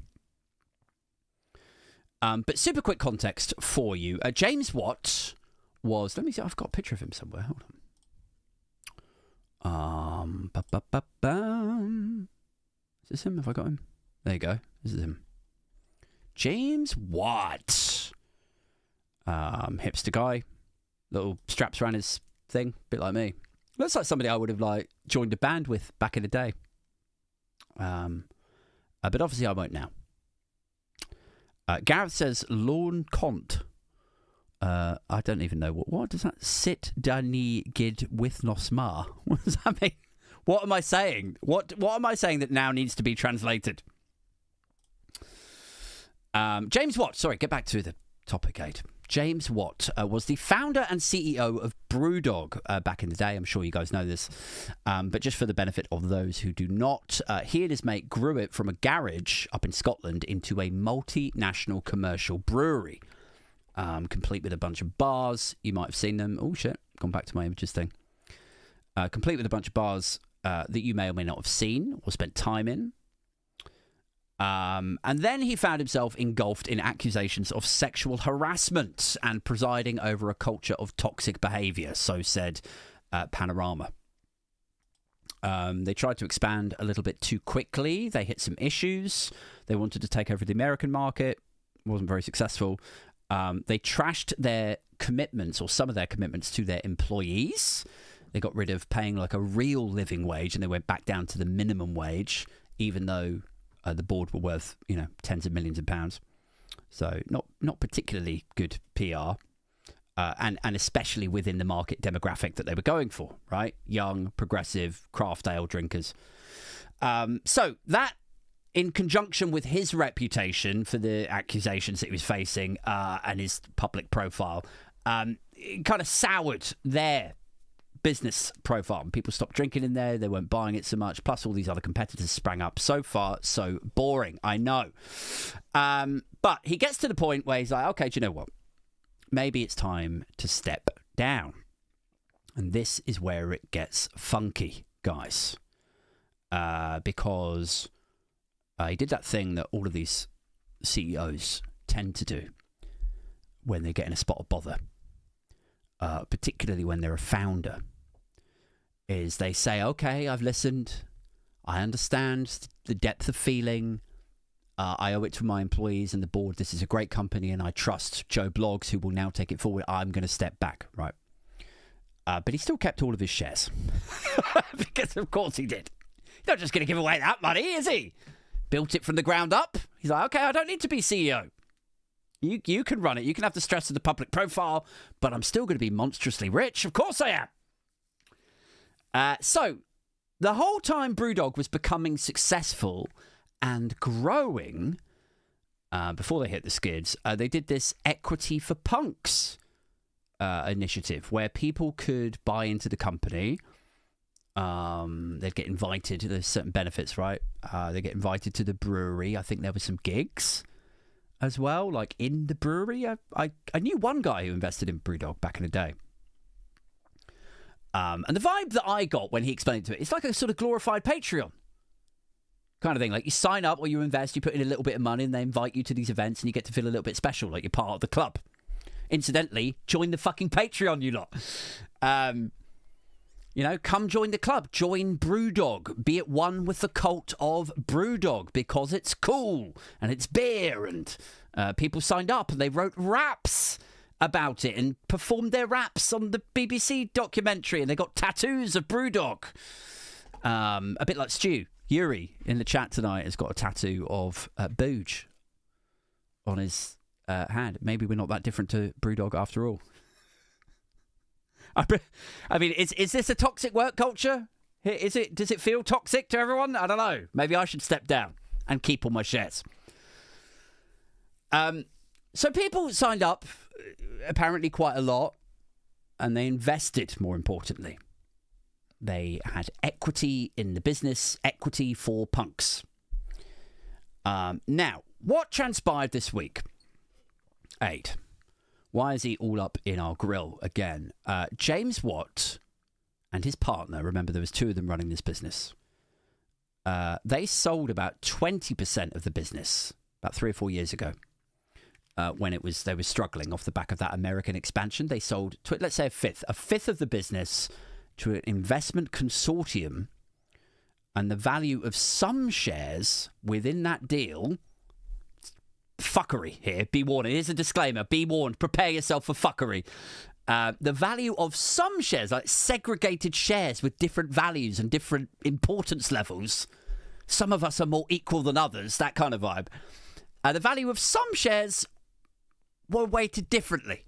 But super quick context for you. James Watt was... Let me see. I've got a picture of him somewhere. Hold on. Is this him? Have I got him? There you go. This is him. James Watt. Hipster guy. Little straps around his thing. Bit like me. Looks like somebody I would have joined a band with back in the day. But obviously I won't now. Gareth says, Lawn Cont. I don't even know. What does that? Sit Dani Gid with Nosma. What does that mean? What am I saying? What am I saying that now needs to be translated? James Watt. Sorry, get back to the topic, Aid. James Watt was the founder and CEO of BrewDog back in the day. I'm sure you guys know this. But just for the benefit of those who do not, he and his mate grew it from a garage up in Scotland into a multinational commercial brewery, complete with a bunch of bars. You might have seen them. Oh, shit. Gone back to my images thing. Complete with a bunch of bars that you may or may not have seen or spent time in. And then he found himself engulfed in accusations of sexual harassment and presiding over a culture of toxic behaviour, so said Panorama. They tried to expand a little bit too quickly. They hit some issues. They wanted to take over the American market. Wasn't very successful. They trashed their commitments, or some of their commitments, to their employees. They got rid of paying like a real living wage, and they went back down to the minimum wage, even though the board were worth, tens of millions of pounds. So not particularly good PR, and especially within the market demographic that they were going for, right? Young, progressive, craft ale drinkers. So that, in conjunction with his reputation for the accusations that he was facing and his public profile, it kind of soured their business profile. People stopped drinking in there. They weren't buying it so much. Plus, all these other competitors sprang up. So far, so boring. I know. But he gets to the point where he's like, okay, do you know what? Maybe it's time to step down. And this is where it gets funky, guys. Because he did that thing that all of these CEOs tend to do when they get in a spot of bother. Particularly when they're a founder, is they say, okay, I've listened, I understand the depth of feeling, I owe it to my employees and the board, this is a great company and I trust Joe Bloggs, who will now take it forward, I'm going to step back, right? But he still kept all of his shares, because of course he did. He's not just going to give away that money, is he? Built it from the ground up. He's like, okay, I don't need to be CEO. You can run it. You can have the stress of the public profile, but I'm still going to be monstrously rich. Of course I am. So the whole time BrewDog was becoming successful and growing, before they hit the skids, they did this Equity for Punks initiative where people could buy into the company. They'd get invited. There's certain benefits, right? They get invited to the brewery. I think there were some gigs as well, like in the brewery. I knew one guy who invested in BrewDog back in the day. And the vibe that I got when he explained it to me, it's like a sort of glorified Patreon kind of thing. Like you sign up or you invest, you put in a little bit of money and they invite you to these events and you get to feel a little bit special, like you're part of the club. Incidentally, join the fucking Patreon, you lot. Come join the club. Join BrewDog. Be at one with the cult of BrewDog because it's cool and it's beer. And people signed up and they wrote raps about it and performed their raps on the BBC documentary. And they got tattoos of BrewDog. A bit like Stu. Yuri in the chat tonight has got a tattoo of Booge on his hand. Maybe we're not that different to BrewDog after all. I mean, is this a toxic work culture? Does it feel toxic to everyone? I don't know. Maybe I should step down and keep all my shares. So people signed up, apparently quite a lot, and they invested, more importantly. They had equity in the business, Equity for Punks. Now, what transpired this week? 8. Why is he all up in our grill again? James Watt and his partner, remember there was 2 of them running this business, they sold about 20% of the business about 3 or 4 years ago when they were struggling off the back of that American expansion. They sold, let's say a fifth of the business to an investment consortium, and the value of some shares within that deal... Fuckery here. Be warned. Here's a disclaimer. Be warned. Prepare yourself for fuckery. The value of some shares, like segregated shares with different values and different importance levels. Some of us are more equal than others. That kind of vibe. The value of some shares were weighted differently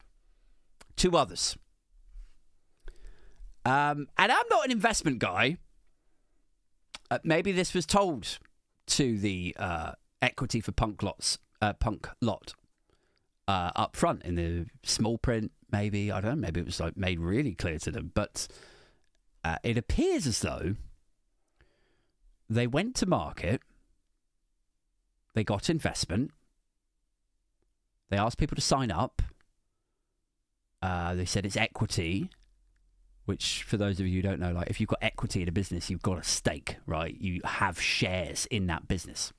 to others. And I'm not an investment guy. Maybe this was told to the Equity for Punk lot. up front in the small print, maybe. I don't know. Maybe it was like made really clear to them. But it appears as though they went to market, they got investment, they asked people to sign up. They said it's equity, which for those of you who don't know, like if you've got equity in a business, you've got a stake, right? You have shares in that business.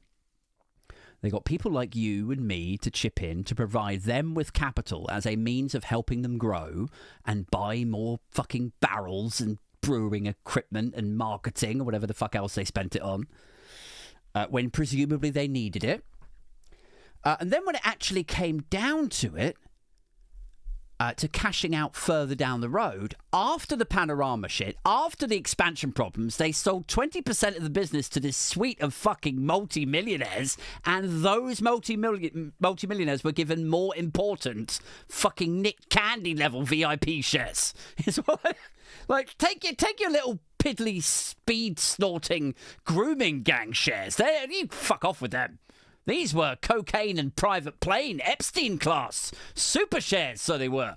They got people like you and me to chip in to provide them with capital as a means of helping them grow and buy more fucking barrels and brewing equipment and marketing or whatever the fuck else they spent it on when presumably they needed it. And then when it actually came down to it, to cashing out further down the road, after the Panorama shit, after the expansion problems, they sold 20% of the business to this suite of fucking multi-millionaires, and those multi-millionaires were given more important fucking Nick Candy level VIP shares. Is what, like, take your little piddly speed snorting grooming gang shares. You fuck off with them. These were cocaine and private plane, Epstein class, super shares, so they were.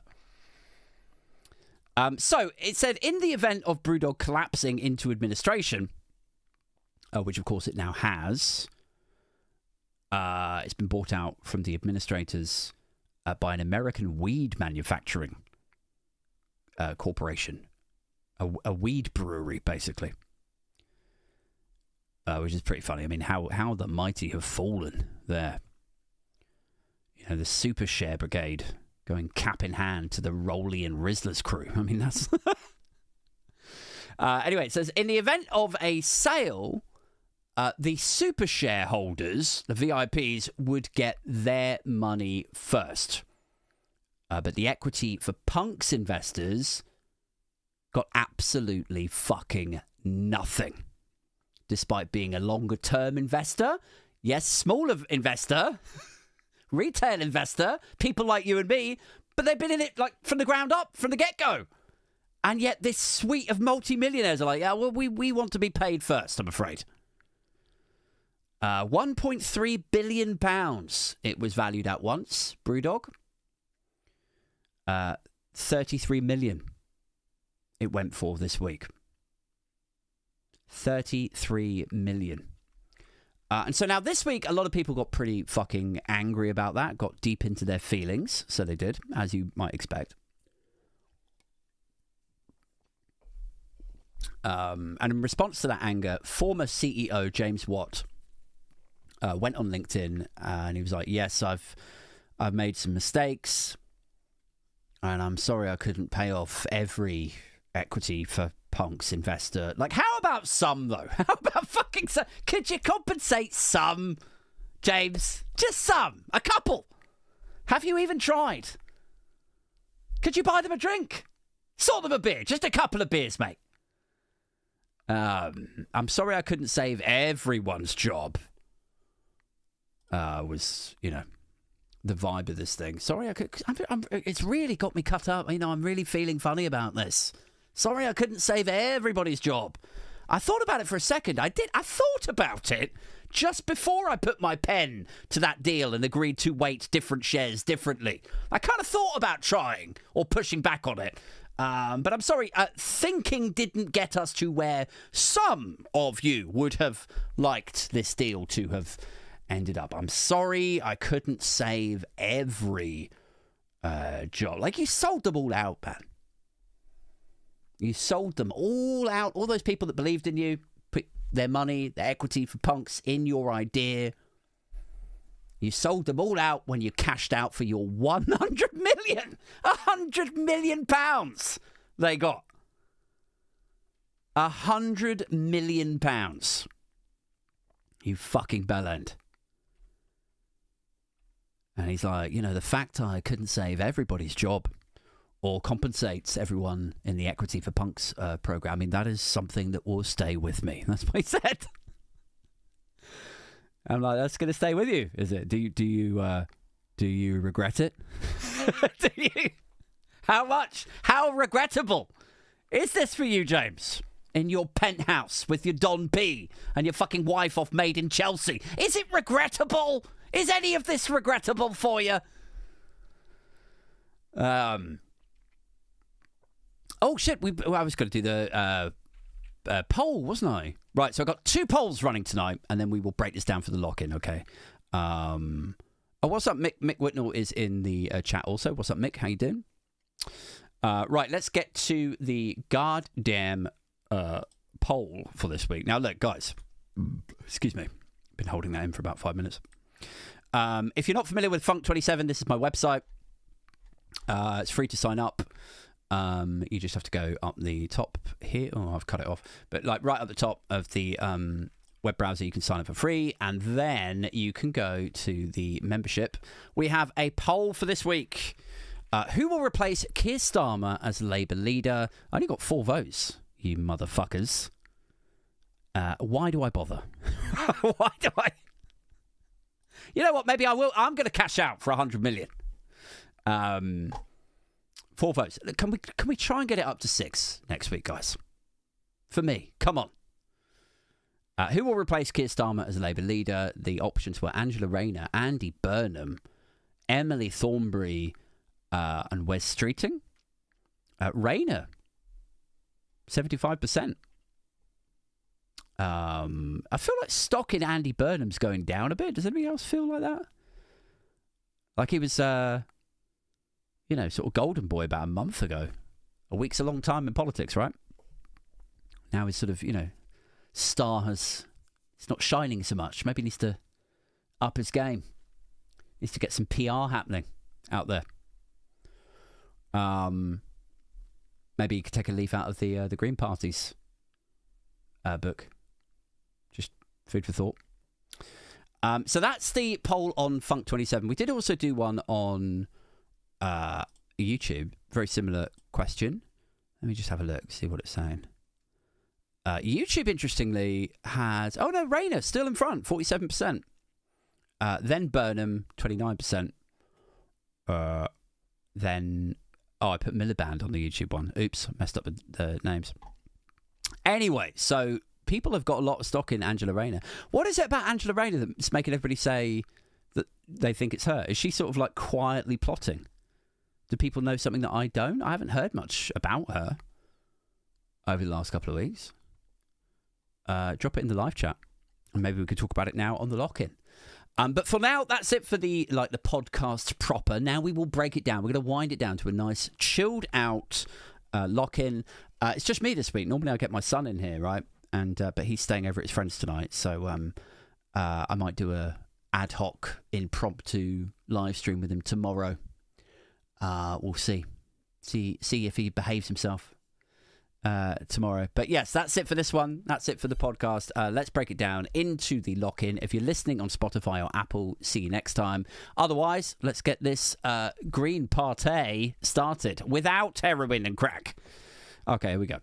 So it said, in the event of BrewDog collapsing into administration, which of course it now has, it's been bought out from the administrators by an American weed manufacturing corporation, a weed brewery, basically. Which is pretty funny. I mean, how the mighty have fallen there. You know, the Super Share Brigade going cap in hand to the Rolly and Rizzlers crew. I mean, that's... Anyway, it says, in the event of a sale, the Super Shareholders, the VIPs, would get their money first. But the equity for Punk's investors got absolutely fucking nothing. Despite being a longer-term investor, yes, smaller investor, retail investor, people like you and me, but they've been in it like from the ground up, from the get-go. And yet this suite of multi-millionaires are like, yeah, well, we want to be paid first, I'm afraid. £1.3 billion it was valued at once, BrewDog. 33 million it went for this week. 33 million. And so now this week, a lot of people got pretty fucking angry about that, got deep into their feelings. So they did, as you might expect. And in response to that anger, former CEO James Watt went on LinkedIn and he was like, yes, I've made some mistakes and I'm sorry I couldn't pay off every equity for Punk's investor. Like, how about some, though? How about fucking some? Could you compensate some, James? Just some. A couple. Have you even tried? Could you buy them a drink? Sort them a beer. Just a couple of beers, mate. I'm sorry I couldn't save everyone's job. Was, you know, the vibe of this thing. Sorry, it's really got me cut up. You know, I'm really feeling funny about this. Sorry I couldn't save everybody's job. I thought about it for a second. I thought about it just before I put my pen to that deal and agreed to weight different shares differently. I kind of thought about trying or pushing back on it. But I'm sorry, thinking didn't get us to where some of you would have liked this deal to have ended up. I'm sorry I couldn't save every job. Like, you sold them all out, man. You sold them all out. All those people that believed in you, put their money, their equity for Punks in your idea. You sold them all out when you cashed out for your 100 million. 100 million pounds they got. 100 million pounds. You fucking bellend. And he's like, you know, the fact I couldn't save everybody's job or compensates everyone in the Equity for Punks program, I mean, that is something that will stay with me. That's what he said. I'm like, that's going to stay with you, is it? Do you regret it? Do you? How much? How regrettable is this for you, James? In your penthouse with your Don P and your fucking wife off Made in Chelsea. Is it regrettable? Is any of this regrettable for you? Oh shit! I was going to do the poll, wasn't I? Right. So I got 2 polls running tonight, and then we will break this down for the lock-in. Okay. Oh, what's up, Mick? Mick Whitnell is in the chat also. What's up, Mick? How you doing? Right. Let's get to the goddamn poll for this week. Now, look, guys. Excuse me. Been holding that in for about 5 minutes. If you're not familiar with Funk 27, this is my website. It's free to sign up. You just have to go up the top here. Oh, I've cut it off. But like right at the top of the web browser, you can sign up for free. And then you can go to the membership. We have a poll for this week. Who will replace Keir Starmer as Labour leader? I only got 4 votes, you motherfuckers. Why do I bother? Why do I? You know what? Maybe I will. I'm going to cash out for 100 million. 4 votes. Can we try and get it up to 6 next week, guys? For me, come on. Who will replace Keir Starmer as Labour leader? The options were Angela Rayner, Andy Burnham, Emily Thornberry, and Wes Streeting. Rayner, 75%. I feel like stock in Andy Burnham's going down a bit. Does anybody else feel like that? Like he was, sort of golden boy about a month ago. A week's a long time in politics, right? Now he's sort of, star it's not shining so much. Maybe he needs to up his game. Needs to get some PR happening out there. Maybe he could take a leaf out of the Green Party's book. Just food for thought. So that's the poll on Funk 27. We did also do one on YouTube. Very similar question. Let me just have a look, see what it's saying. YouTube, interestingly, has... Oh, no, Rayner still in front, 47%. Then Burnham, 29%. Then... Oh, I put Miliband on the YouTube one. Oops, messed up the names. Anyway, so people have got a lot of stock in Angela Rayner. What is it about Angela Rayner that's making everybody say that they think it's her? Is she sort of like quietly plotting? Do people know something that I don't? I haven't heard much about her over the last couple of weeks. Drop it in the live chat, and maybe we could talk about it now on the lock-in. But for now, that's it for the podcast proper. Now we will break it down. We're going to wind it down to a nice, chilled out lock-in. It's just me this week. Normally I get my son in here, right? And but he's staying over at his friend's tonight, so I might do a ad hoc impromptu live stream with him tomorrow. We'll see if he behaves himself tomorrow. But yes, that's it for this one. That's it for the podcast. Let's break it down into the lock-in. If you're listening on Spotify or Apple, see you next time. Otherwise, let's get this green party started without heroin and crack. Okay, here we go.